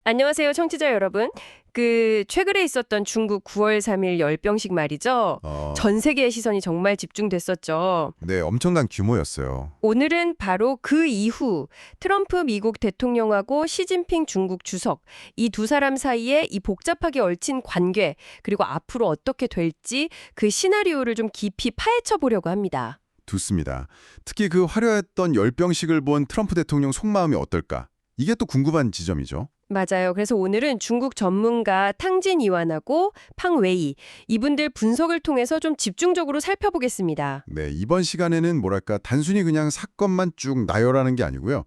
안녕하세요, 청취자 여러분. 최근에 있었던 중국 9월 3일 열병식 말이죠. 전 세계의 시선이 정말 집중됐었죠. 네, 엄청난 규모였어요. 오늘은 바로 그 이후 트럼프 미국 대통령하고 시진핑 중국 주석, 이 두 사람 사이에 이 복잡하게 얽힌 관계, 그리고 앞으로 어떻게 될지 그 시나리오를 좀 깊이 파헤쳐 보려고 합니다. 좋습니다. 특히 그 화려했던 열병식을 본 트럼프 대통령 속마음이 어떨까? 이게 또 궁금한 지점이죠. 맞아요. 그래서 오늘은 중국 전문가 탕진 이완하고 팡 웨이 이분들 분석을 통해서 좀 집중적으로 살펴보겠습니다. 네, 이번 시간에는 뭐랄까 단순히 그냥 사건만 쭉 나열하는 게 아니고요.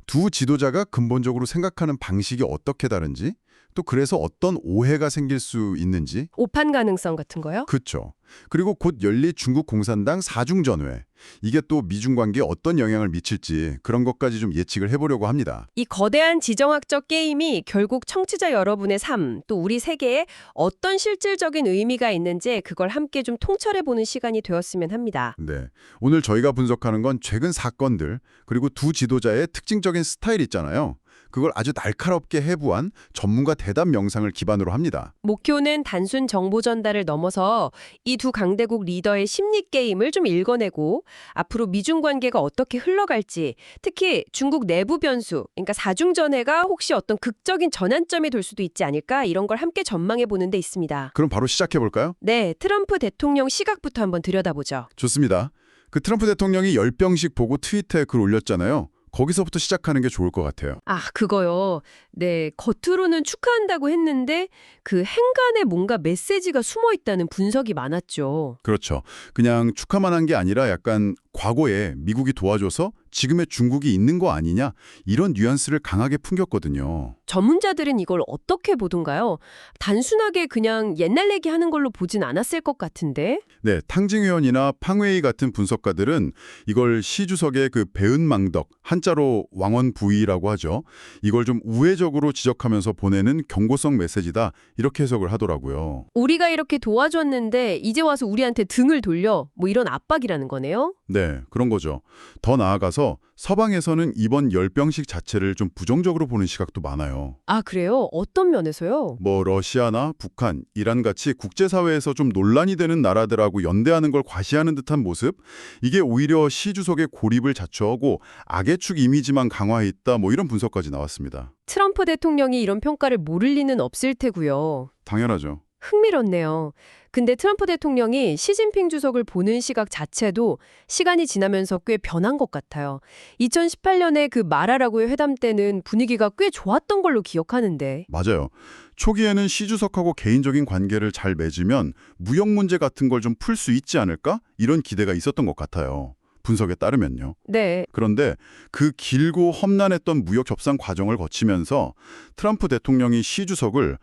두 지도자가 근본적으로 생각하는 방식이 어떻게 다른지, 또 그래서 어떤 오해가 생길 수 있는지. 오판 가능성 같은 거요? 그렇죠. 그리고 곧 열릴 중국 공산당 4중 전회. 이게 또 미중 관계에 어떤 영향을 미칠지 그런 것까지 좀 예측을 해보려고 합니다. 이 거대한 지정학적 게임이 결국 청취자 여러분의 삶, 또 우리 세계에 어떤 실질적인 의미가 있는지 그걸 함께 좀 통찰해보는 시간이 되었으면 합니다. 네, 오늘 저희가 분석하는 건 최근 사건들, 그리고 두 지도자의 특징적인 스타일 있잖아요. 그걸 아주 날카롭게 해부한 전문가 대담 영상을 기반으로 합니다. 목표는 단순 정보 전달을 넘어서 이 두 강대국 리더의 심리 게임을 좀 읽어내고 앞으로 미중 관계가 어떻게 흘러갈지, 특히 중국 내부 변수, 그러니까 사중전해가 혹시 어떤 극적인 전환점이 될 수도 있지 않을까, 이런 걸 함께 전망해 보는 데 있습니다. 그럼 바로 시작해볼까요? 네, 트럼프 대통령 시각부터 한번 들여다보죠. 좋습니다. 그 트럼프 대통령이 열병식 보고 트위터에 글 올렸잖아요. 거기서부터 시작하는 게 좋을 것 같아요. 아, 그거요. 네, 겉으로는 축하한다고 했는데 그 행간에 뭔가 메시지가 숨어 있다는 분석이 많았죠. 그렇죠. 그냥 축하만 한 게 아니라 약간 과거에 미국이 도와줘서 지금의 중국이 있는 거 아니냐, 이런 뉘앙스를 강하게 풍겼거든요. 전문자들은 이걸 어떻게 보던가요? 단순하게 그냥 옛날 얘기하는 걸로 보진 않았을 것 같은데. 네, 탕징 의원이나 팡웨이 같은 분석가들은 이걸 시 주석의 그 배은망덕, 한자로 왕원부의라고 하죠. 이걸 좀 우회적으로 지적하면서 보내는 경고성 메시지다, 이렇게 해석을 하더라고요. 우리가 이렇게 도와줬는데 이제 와서 우리한테 등을 돌려, 뭐 이런 압박이라는 거네요. 네, 그런 거죠. 더 나아가서 서방에서는 이번 열병식 자체를 좀 부정적으로 보는 시각도 많아요. 아, 그래요? 어떤 면에서요? 뭐 러시아나 북한, 이란 같이 국제사회에서 좀 논란이 되는 나라들하고 연대하는 걸 과시하는 듯한 모습, 이게 오히려 시 주석의 고립을 자초하고 악의 축 이미지만 강화했다, 뭐 이런 분석까지 나왔습니다. 트럼프 대통령이 이런 평가를 모를 리는 없을 테고요. 당연하죠. 흥미롭네요. 근데 트럼프 대통령이 시진핑 주석을 보는 시각 자체도 시간이 지나면서 꽤 변한 것 같아요. 2018년에 그 마라라고의 회담 때는 분위기가 꽤 좋았던 걸로 기억하는데. 맞아요. 초기에는 시 주석하고 개인적인 관계를 잘 맺으면 무역 문제 같은 걸 좀 풀 수 있지 않을까? 이런 기대가 있었던 것 같아요. 분석에 따르면요. 네. 그런데 그 길고 험난했던 무역 협상 과정을 거치면서 트럼프 대통령이 시 주석을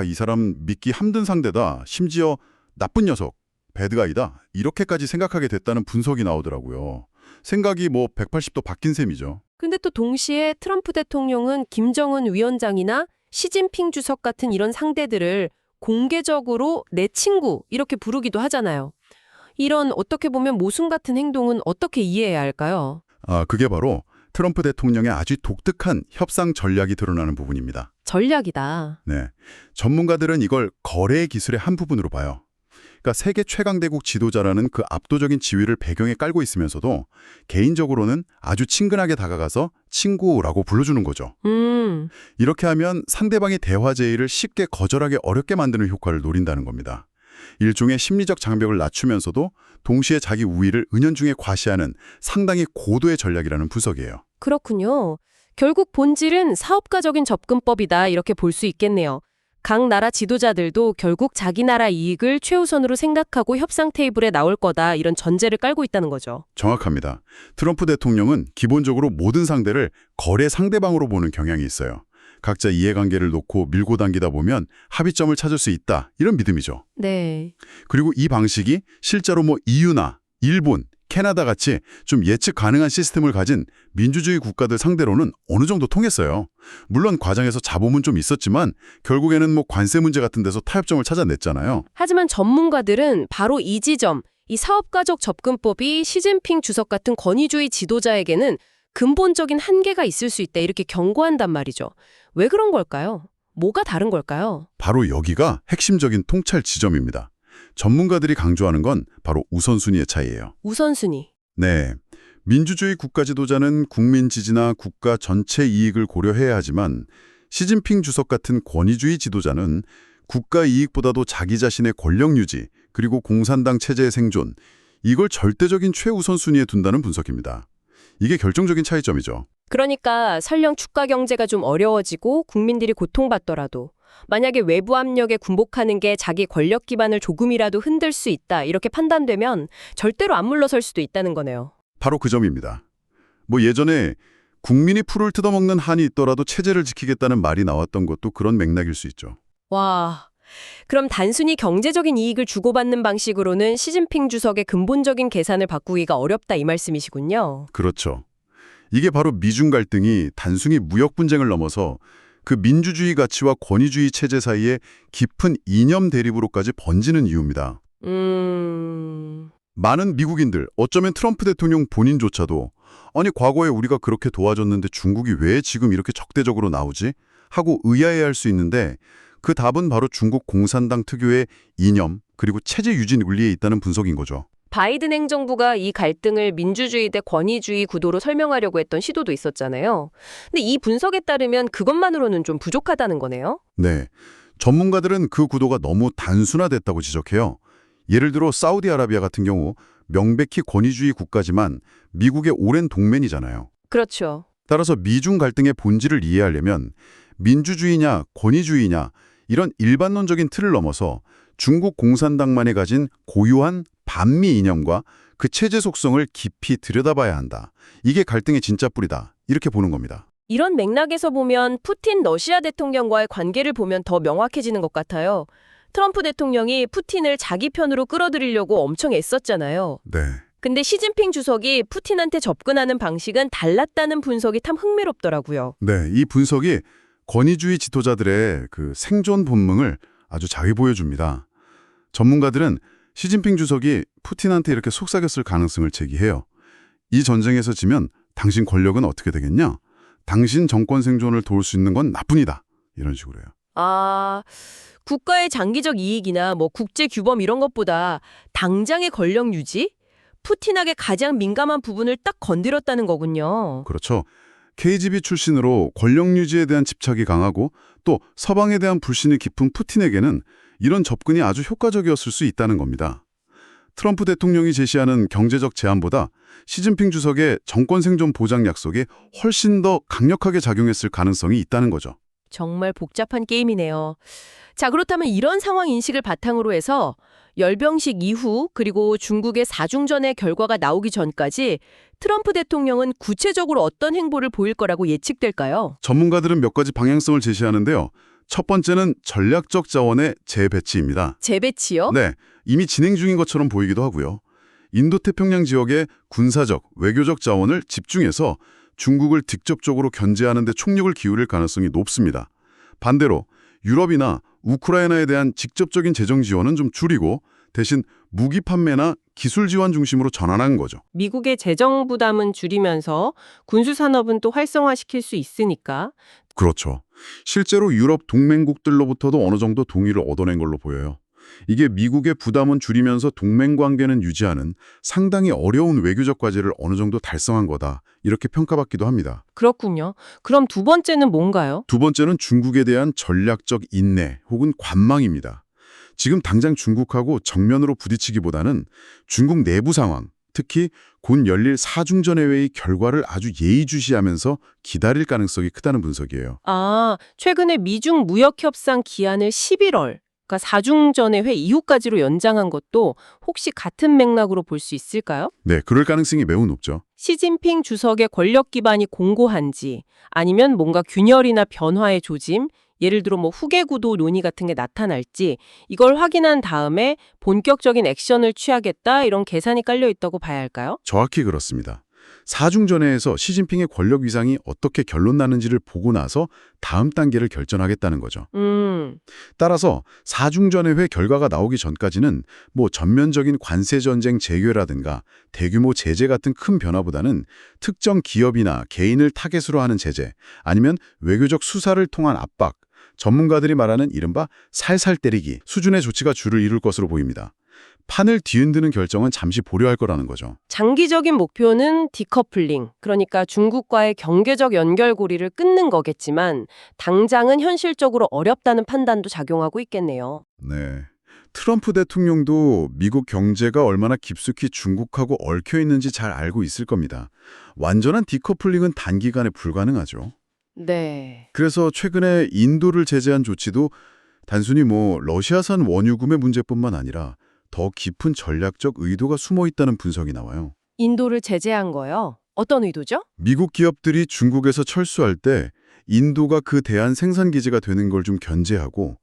이 사람 믿기 힘든 상대다. 심지어 나쁜 녀석, 배드가이다. 이렇게까지 생각하게 됐다는 분석이 나오더라고요. 생각이 뭐 180도 바뀐 셈이죠. 근데 또 동시에 트럼프 대통령은 김정은 위원장이나 시진핑 주석 같은 이런 상대들을 공개적으로 내 친구 이렇게 부르기도 하잖아요. 이런 어떻게 보면 모순 같은 행동은 어떻게 이해해야 할까요? 그게 바로 트럼프 대통령의 아주 독특한 협상 전략이 드러나는 부분입니다. 전략이다. 네, 전문가들은 이걸 거래 기술의 한 부분으로 봐요. 그러니까 세계 최강대국 지도자라는 그 압도적인 지위를 배경에 깔고 있으면서도 개인적으로는 아주 친근하게 다가가서 친구라고 불러주는 거죠. 이렇게 하면 상대방의 대화 제의를 쉽게 거절하기 어렵게 만드는 효과를 노린다는 겁니다. 일종의 심리적 장벽을 낮추면서도 동시에 자기 우위를 은연중에 과시하는 상당히 고도의 전략이라는 분석이에요. 그렇군요. 결국 본질은 사업가적인 접근법이다 이렇게 볼 수 있겠네요. 각 나라 지도자들도 결국 자기 나라 이익을 최우선으로 생각하고 협상 테이블에 나올 거다 이런 전제를 깔고 있다는 거죠. 정확합니다. 트럼프 대통령은 기본적으로 모든 상대를 거래 상대방으로 보는 경향이 있어요. 각자 이해관계를 놓고 밀고 당기다 보면 합의점을 찾을 수 있다, 이런 믿음이죠. 네. 그리고 이 방식이 실제로 뭐 EU나 일본, 캐나다 같이 좀 예측 가능한 시스템을 가진 민주주의 국가들 상대로는 어느 정도 통했어요. 물론 과정에서 잡음은 좀 있었지만 결국에는 뭐 관세 문제 같은 데서 타협점을 찾아냈잖아요. 하지만 전문가들은 바로 이 지점, 이 사업가적 접근법이 시진핑 주석 같은 권위주의 지도자에게는 근본적인 한계가 있을 수 있다 이렇게 경고한단 말이죠. 왜 그런 걸까요? 뭐가 다른 걸까요? 바로 여기가 핵심적인 통찰 지점입니다. 전문가들이 강조하는 건 바로 우선순위의 차이예요. 우선순위. 네. 민주주의 국가 지도자는 국민 지지나 국가 전체 이익을 고려해야 하지만 시진핑 주석 같은 권위주의 지도자는 국가 이익보다도 자기 자신의 권력 유지, 그리고 공산당 체제의 생존, 이걸 절대적인 최우선순위에 둔다는 분석입니다. 이게 결정적인 차이점이죠. 그러니까 설령 추가 경제가 좀 어려워지고 국민들이 고통받더라도 만약에 외부 압력에 굴복하는 게 자기 권력 기반을 조금이라도 흔들 수 있다 이렇게 판단되면 절대로 안 물러설 수도 있다는 거네요. 바로 그 점입니다. 뭐 예전에 국민이 풀을 뜯어먹는 한이 있더라도 체제를 지키겠다는 말이 나왔던 것도 그런 맥락일 수 있죠. 와, 그럼 단순히 경제적인 이익을 주고받는 방식으로는 시진핑 주석의 근본적인 계산을 바꾸기가 어렵다 이 말씀이시군요. 그렇죠. 이게 바로 미중 갈등이 단순히 무역 분쟁을 넘어서 그 민주주의 가치와 권위주의 체제 사이에 깊은 이념 대립으로까지 번지는 이유입니다. 많은 미국인들, 어쩌면 트럼프 대통령 본인조차도 아니 과거에 우리가 그렇게 도와줬는데 중국이 왜 지금 이렇게 적대적으로 나오지? 하고 의아해할 수 있는데 그 답은 바로 중국 공산당 특유의 이념 그리고 체제 유지 논리에 있다는 분석인 거죠. 바이든 행정부가 이 갈등을 민주주의 대 권위주의 구도로 설명하려고 했던 시도도 있었잖아요. 근데 이 분석에 따르면 그것만으로는 좀 부족하다는 거네요. 네, 전문가들은 그 구도가 너무 단순화됐다고 지적해요. 예를 들어 사우디아라비아 같은 경우 명백히 권위주의 국가지만 미국의 오랜 동맹이잖아요. 그렇죠. 따라서 미중 갈등의 본질을 이해하려면 민주주의냐 권위주의냐 이런 일반론적인 틀을 넘어서 중국 공산당만이 가진 고유한 반미 이념과 그 체제 속성을 깊이 들여다봐야 한다. 이게 갈등의 진짜 뿌리다. 이렇게 보는 겁니다. 이런 맥락에서 보면 푸틴 러시아 대통령과의 관계를 보면 더 명확해지는 것 같아요. 트럼프 대통령이 푸틴을 자기 편으로 끌어들이려고 엄청 애썼잖아요. 네. 근데 시진핑 주석이 푸틴한테 접근하는 방식은 달랐다는 분석이 참 흥미롭더라고요. 네, 이 분석이 권위주의 지도자들의 그 생존 본능을 아주 잘 보여줍니다. 전문가들은 시진핑 주석이 푸틴한테 이렇게 속삭였을 가능성을 제기해요. 이 전쟁에서 지면 당신 권력은 어떻게 되겠냐? 당신 정권 생존을 도울 수 있는 건 나뿐이다. 이런 식으로요. 아, 국가의 장기적 이익이나 뭐 국제 규범 이런 것보다 당장의 권력 유지? 푸틴에게 가장 민감한 부분을 딱 건드렸다는 거군요. 그렇죠. KGB 출신으로 권력 유지에 대한 집착이 강하고 또 서방에 대한 불신이 깊은 푸틴에게는 이런 접근이 아주 효과적이었을 수 있다는 겁니다. 트럼프 대통령이 제시하는 경제적 제안보다 시진핑 주석의 정권 생존 보장 약속이 훨씬 더 강력하게 작용했을 가능성이 있다는 거죠. 정말 복잡한 게임이네요. 자, 그렇다면 이런 상황 인식을 바탕으로 해서 열병식 이후 그리고 중국의 사중전의 결과가 나오기 전까지 트럼프 대통령은 구체적으로 어떤 행보를 보일 거라고 예측될까요? 전문가들은 몇 가지 방향성을 제시하는데요. 첫 번째는 전략적 자원의 재배치입니다. 재배치요? 네, 이미 진행 중인 것처럼 보이기도 하고요. 인도태평양 지역의 군사적, 외교적 자원을 집중해서 중국을 직접적으로 견제하는 데 총력을 기울일 가능성이 높습니다. 반대로 유럽이나 우크라이나에 대한 직접적인 재정 지원은 좀 줄이고 대신 무기 판매나 기술 지원 중심으로 전환한 거죠. 미국의 재정 부담은 줄이면서 군수 산업은 또 활성화시킬 수 있으니까. 그렇죠. 실제로 유럽 동맹국들로부터도 어느 정도 동의를 얻어낸 걸로 보여요. 이게 미국의 부담은 줄이면서 동맹 관계는 유지하는 상당히 어려운 외교적 과제를 어느 정도 달성한 거다. 이렇게 평가받기도 합니다. 그렇군요. 그럼 두 번째는 뭔가요? 두 번째는 중국에 대한 전략적 인내 혹은 관망입니다. 지금 당장 중국하고 정면으로 부딪히기보다는 중국 내부 상황, 특히 곧 열릴 사중전회의 결과를 아주 예의주시하면서 기다릴 가능성이 크다는 분석이에요. 아, 최근에 미중 무역협상 기한을 11월, 그러니까 사중전의 회 이후까지로 연장한 것도 혹시 같은 맥락으로 볼 수 있을까요? 네, 그럴 가능성이 매우 높죠. 시진핑 주석의 권력 기반이 공고한지 아니면 뭔가 균열이나 변화의 조짐, 예를 들어 뭐 후계구도 논의 같은 게 나타날지 이걸 확인한 다음에 본격적인 액션을 취하겠다 이런 계산이 깔려 있다고 봐야 할까요? 정확히 그렇습니다. 사중전회에서 시진핑의 권력 위상이 어떻게 결론 나는지를 보고 나서 다음 단계를 결정하겠다는 거죠. 따라서 사중전의회 결과가 나오기 전까지는 뭐 전면적인 관세전쟁 재개라든가 대규모 제재 같은 큰 변화보다는 특정 기업이나 개인을 타겟으로 하는 제재, 아니면 외교적 수사를 통한 압박, 전문가들이 말하는 이른바 살살 때리기 수준의 조치가 주를 이룰 것으로 보입니다. 판을 뒤흔드는 결정은 잠시 보류할 거라는 거죠. 장기적인 목표는 디커플링, 그러니까 중국과의 경제적 연결고리를 끊는 거겠지만 당장은 현실적으로 어렵다는 판단도 작용하고 있겠네요. 네. 트럼프 대통령도 미국 경제가 얼마나 깊숙이 중국하고 얽혀 있는지 잘 알고 있을 겁니다. 완전한 디커플링은 단기간에 불가능하죠. 네. 그래서 최근에 인도를 제재한 조치도 단순히 뭐 러시아산 원유 구매 문제뿐만 아니라 더 깊은 전략적 의도가 숨어 있다는 분석이 나와요. 인도를 제재한 거요? 어떤 의도죠? 미국 기업들이 중국에서 철수할 때 인도가 그 대안 생산 기지가 되는 걸 좀 견제하고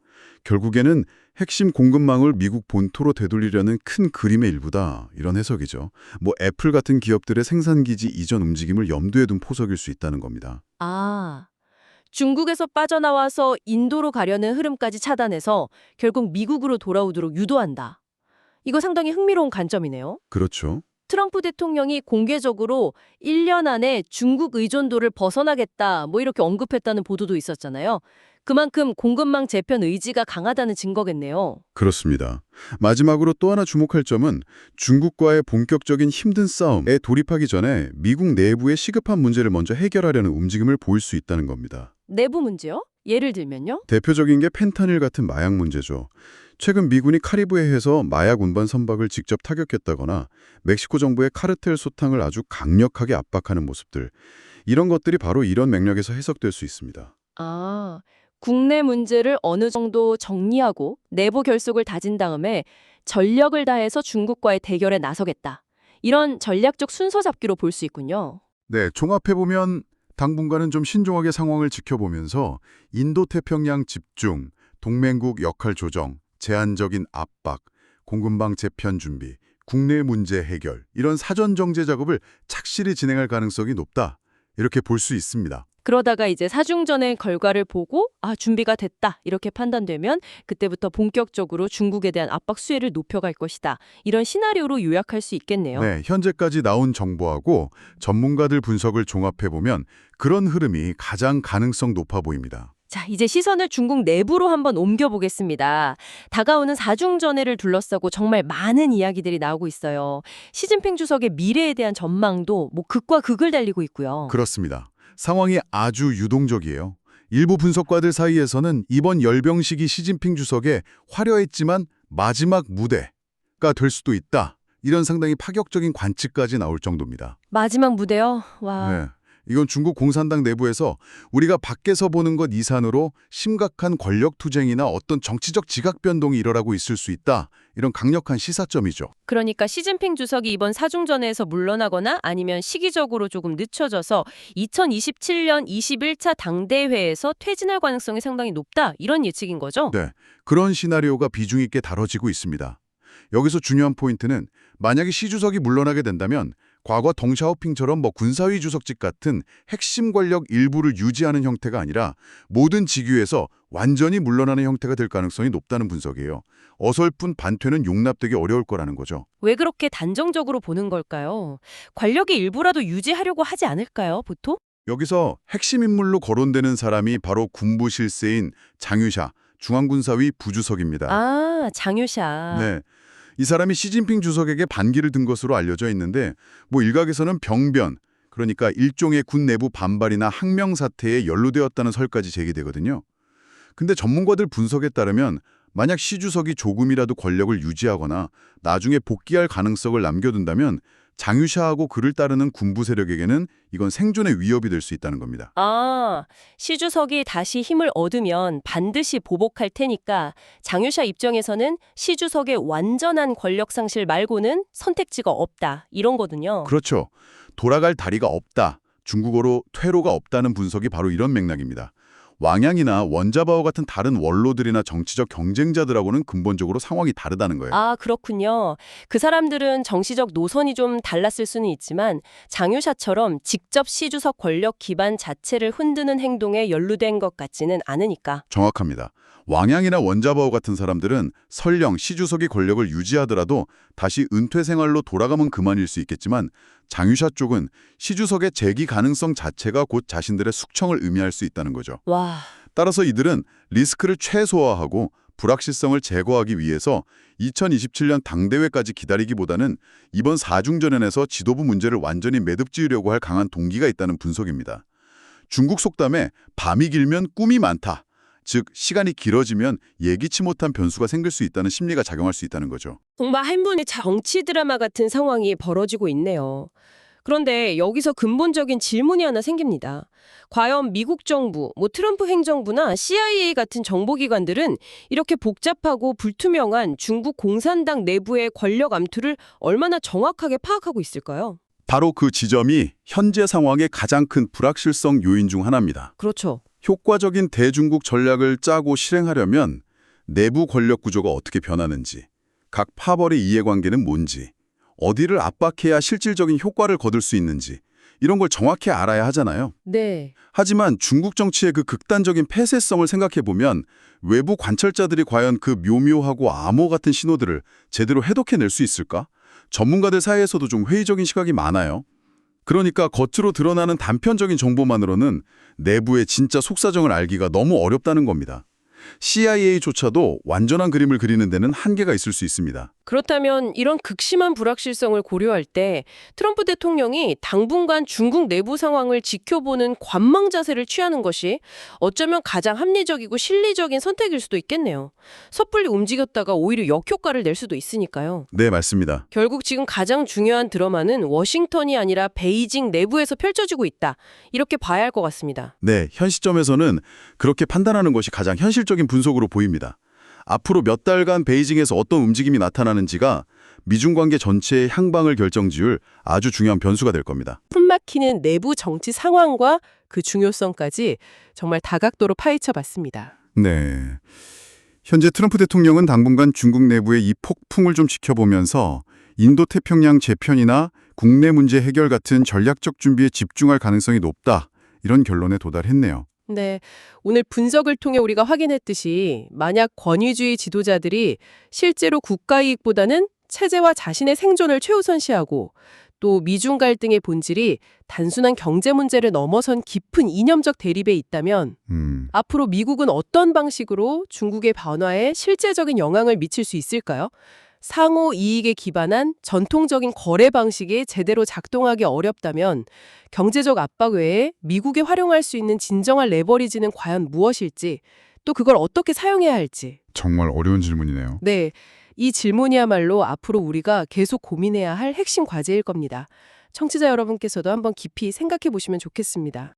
결국에는 핵심 공급망을 미국 본토로 되돌리려는 큰 그림의 일부다. 이런 해석이죠. 뭐 애플 같은 기업들의 생산 기지 이전 움직임을 염두에 둔 포석일 수 있다는 겁니다. 아, 중국에서 빠져나와서 인도로 가려는 흐름까지 차단해서 결국 미국으로 돌아오도록 유도한다. 이거 상당히 흥미로운 관점이네요. 그렇죠. 트럼프 대통령이 공개적으로 1년 안에 중국 의존도를 벗어나겠다 뭐 이렇게 언급했다는 보도도 있었잖아요. 그만큼 공급망 재편 의지가 강하다는 증거겠네요. 그렇습니다. 마지막으로 또 하나 주목할 점은 중국과의 본격적인 힘든 싸움에 돌입하기 전에 미국 내부의 시급한 문제를 먼저 해결하려는 움직임을 보일 수 있다는 겁니다. 내부 문제요? 예를 들면요? 대표적인 게 펜타닐 같은 마약 문제죠. 최근 미군이 카리브해에서 마약 운반 선박을 직접 타격했다거나 멕시코 정부의 카르텔 소탕을 아주 강력하게 압박하는 모습들. 이런 것들이 바로 이런 맥락에서 해석될 수 있습니다. 아, 국내 문제를 어느 정도 정리하고 내부 결속을 다진 다음에 전력을 다해서 중국과의 대결에 나서겠다. 이런 전략적 순서 잡기로 볼 수 있군요. 네, 종합해보면 당분간은 좀 신중하게 상황을 지켜보면서 인도태평양 집중, 동맹국 역할 조정, 제한적인 압박, 공급망 재편 준비, 국내 문제 해결 이런 사전 정제 작업을 착실히 진행할 가능성이 높다. 이렇게 볼 수 있습니다. 그러다가 이제 사중전의 결과를 보고 준비가 됐다 이렇게 판단되면 그때부터 본격적으로 중국에 대한 압박 수위를 높여갈 것이다. 이런 시나리오로 요약할 수 있겠네요. 네, 현재까지 나온 정보하고 전문가들 분석을 종합해보면 그런 흐름이 가장 가능성 높아 보입니다. 자, 이제 시선을 중국 내부로 한번 옮겨보겠습니다. 다가오는 사중전회를 둘러싸고 정말 많은 이야기들이 나오고 있어요. 시진핑 주석의 미래에 대한 전망도 극과 극을 달리고 있고요. 그렇습니다. 상황이 아주 유동적이에요. 일부 분석가들 사이에서는 이번 열병식이 시진핑 주석의 화려했지만 마지막 무대가 될 수도 있다. 이런 상당히 파격적인 관측까지 나올 정도입니다. 마지막 무대요? 와. 네. 이건 중국 공산당 내부에서 우리가 밖에서 보는 것 이산으로 심각한 권력 투쟁이나 어떤 정치적 지각 변동이 일어나고 있을 수 있다. 이런 강력한 시사점이죠. 그러니까 시진핑 주석이 이번 사중전회에서 물러나거나 아니면 시기적으로 조금 늦춰져서 2027년 21차 당대회에서 퇴진할 가능성이 상당히 높다. 이런 예측인 거죠? 네. 그런 시나리오가 비중 있게 다뤄지고 있습니다. 여기서 중요한 포인트는 만약에 시 주석이 물러나게 된다면 과거 덩샤오핑처럼 군사위 주석직 같은 핵심 권력 일부를 유지하는 형태가 아니라 모든 직위에서 완전히 물러나는 형태가 될 가능성이 높다는 분석이에요. 어설픈 반퇴는 용납되기 어려울 거라는 거죠. 왜 그렇게 단정적으로 보는 걸까요? 권력의 일부라도 유지하려고 하지 않을까요, 보통? 여기서 핵심 인물로 거론되는 사람이 바로 군부 실세인 장유샤, 중앙군사위 부주석입니다. 아, 장유샤. 네. 이 사람이 시진핑 주석에게 반기를 든 것으로 알려져 있는데 일각에서는 병변, 그러니까 일종의 군 내부 반발이나 항명 사태에 연루되었다는 설까지 제기되거든요. 근데 전문가들 분석에 따르면 만약 시 주석이 조금이라도 권력을 유지하거나 나중에 복귀할 가능성을 남겨둔다면 장유샤하고 그를 따르는 군부 세력에게는 이건 생존의 위협이 될 수 있다는 겁니다. 시 주석이 다시 힘을 얻으면 반드시 보복할 테니까 장유샤 입장에서는 시 주석의 완전한 권력 상실 말고는 선택지가 없다. 이런 거군요. 그렇죠. 돌아갈 다리가 없다. 중국어로 퇴로가 없다는 분석이 바로 이런 맥락입니다. 왕양이나 원자바오 같은 다른 원로들이나 정치적 경쟁자들하고는 근본적으로 상황이 다르다는 거예요. 아, 그렇군요. 그 사람들은 정치적 노선이 좀 달랐을 수는 있지만 장유샤처럼 직접 시주석 권력 기반 자체를 흔드는 행동에 연루된 것 같지는 않으니까. 정확합니다. 왕양이나 원자바오 같은 사람들은 설령 시주석이 권력을 유지하더라도 다시 은퇴 생활로 돌아가면 그만일 수 있겠지만 장유샤 쪽은 시주석의 재기 가능성 자체가 곧 자신들의 숙청을 의미할 수 있다는 거죠. 와, 따라서 이들은 리스크를 최소화하고 불확실성을 제거하기 위해서 2027년 당대회까지 기다리기보다는 이번 사중전연에서 지도부 문제를 완전히 매듭지으려고 할 강한 동기가 있다는 분석입니다. 중국 속담에 밤이 길면 꿈이 많다. 즉 시간이 길어지면 예기치 못한 변수가 생길 수 있다는 심리가 작용할 수 있다는 거죠. 정말 한 번의 정치 드라마 같은 상황이 벌어지고 있네요. 그런데 여기서 근본적인 질문이 하나 생깁니다. 과연 미국 정부, 트럼프 행정부나 CIA 같은 정보기관들은 이렇게 복잡하고 불투명한 중국 공산당 내부의 권력 암투를 얼마나 정확하게 파악하고 있을까요? 바로 그 지점이 현재 상황의 가장 큰 불확실성 요인 중 하나입니다. 그렇죠. 효과적인 대중국 전략을 짜고 실행하려면 내부 권력 구조가 어떻게 변하는지, 각 파벌의 이해관계는 뭔지, 어디를 압박해야 실질적인 효과를 거둘 수 있는지 이런 걸 정확히 알아야 하잖아요. 네. 하지만 중국 정치의 그 극단적인 폐쇄성을 생각해보면 외부 관철자들이 과연 그 묘묘하고 암호 같은 신호들을 제대로 해독해낼 수 있을까? 전문가들 사이에서도 좀 회의적인 시각이 많아요. 그러니까 겉으로 드러나는 단편적인 정보만으로는 내부의 진짜 속사정을 알기가 너무 어렵다는 겁니다. CIA조차도 완전한 그림을 그리는 데는 한계가 있을 수 있습니다. 그렇다면 이런 극심한 불확실성을 고려할 때 트럼프 대통령이 당분간 중국 내부 상황을 지켜보는 관망 자세를 취하는 것이 어쩌면 가장 합리적이고 실리적인 선택일 수도 있겠네요. 섣불리 움직였다가 오히려 역효과를 낼 수도 있으니까요. 네, 맞습니다. 결국 지금 가장 중요한 드라마는 워싱턴이 아니라 베이징 내부에서 펼쳐지고 있다. 이렇게 봐야 할 것 같습니다. 네, 현 시점에서는 그렇게 판단하는 것이 가장 현실적인 분석으로 보입니다. 앞으로 몇 달간 베이징에서 어떤 움직임이 나타나는지가 미중 관계 전체의 향방을 결정지을 아주 중요한 변수가 될 겁니다. 숨막히는 내부 정치 상황과 그 중요성까지 정말 다각도로 파헤쳐 봤습니다. 네. 현재 트럼프 대통령은 당분간 중국 내부의 이 폭풍을 좀 지켜보면서 인도태평양 재편이나 국내 문제 해결 같은 전략적 준비에 집중할 가능성이 높다. 이런 결론에 도달했네요. 네, 오늘 분석을 통해 우리가 확인했듯이 만약 권위주의 지도자들이 실제로 국가 이익보다는 체제와 자신의 생존을 최우선시하고 또 미중 갈등의 본질이 단순한 경제 문제를 넘어선 깊은 이념적 대립에 있다면 앞으로 미국은 어떤 방식으로 중국의 변화에 실제적인 영향을 미칠 수 있을까요? 상호 이익에 기반한 전통적인 거래 방식이 제대로 작동하기 어렵다면 경제적 압박 외에 미국에 활용할 수 있는 진정한 레버리지는 과연 무엇일지, 또 그걸 어떻게 사용해야 할지. 정말 어려운 질문이네요. 네, 이 질문이야말로 앞으로 우리가 계속 고민해야 할 핵심 과제일 겁니다. 청취자 여러분께서도 한번 깊이 생각해 보시면 좋겠습니다.